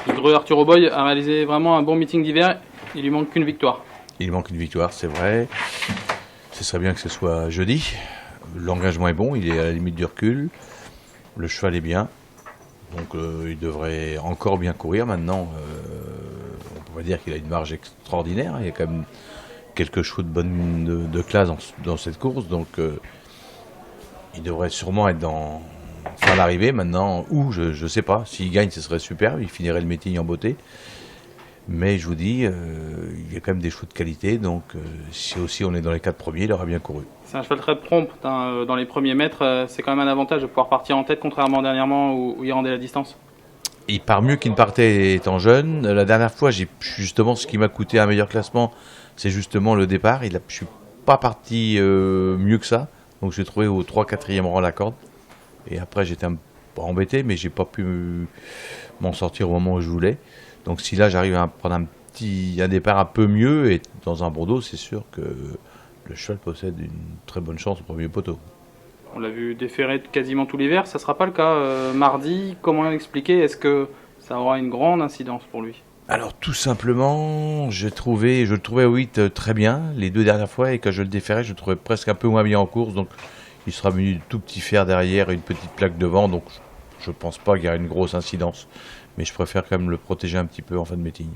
Greux Arthur Auboy a réalisé vraiment un bon meeting d'hiver. Il lui manque qu'une victoire. Il manque une victoire, c'est vrai. Ce serait bien que ce soit jeudi. L'engagement est bon, il est à la limite du recul. Le cheval est bien. Donc il devrait encore bien courir. Maintenant, on pourrait dire qu'il a une marge extraordinaire. Il y a quand même quelques chevaux de classe dans cette course. Donc il devrait sûrement être dans fin d'arrivée maintenant. Ou je ne sais pas. S'il gagne, ce serait super. Il finirait le meeting en beauté. Mais je vous dis, il y a quand même des chevaux de qualité, donc si aussi on est dans les 4 premiers, il aura bien couru. C'est un cheval très prompt hein, dans les premiers mètres. C'est quand même un avantage de pouvoir partir en tête, contrairement dernièrement où il rendait la distance. Il part mieux qu'il ne partait étant jeune. La dernière fois, justement, ce qui m'a coûté un meilleur classement, c'est justement le départ. Je ne suis pas parti mieux que ça, donc j'ai trouvé au 3-4e rang la corde. Et après, j'étais un peu embêté, mais j'ai pas pu m'en sortir au moment où je voulais. Donc si là j'arrive à prendre un départ un peu mieux et dans un Bordeaux, c'est sûr que le cheval possède une très bonne chance au premier poteau. On l'a vu déférer quasiment tout l'hiver. Ça ne sera pas le cas mardi. Comment l'expliquer? Est-ce que ça aura une grande incidence pour lui? Alors tout simplement, je le trouvais au 8 très bien les 2 dernières fois et quand je le déférais, je le trouvais presque un peu moins bien en course. Donc il sera venu de tout petit fer derrière et une petite plaque devant. Donc je ne pense pas qu'il y aura une grosse incidence. Mais je préfère quand même le protéger un petit peu en fin de meeting.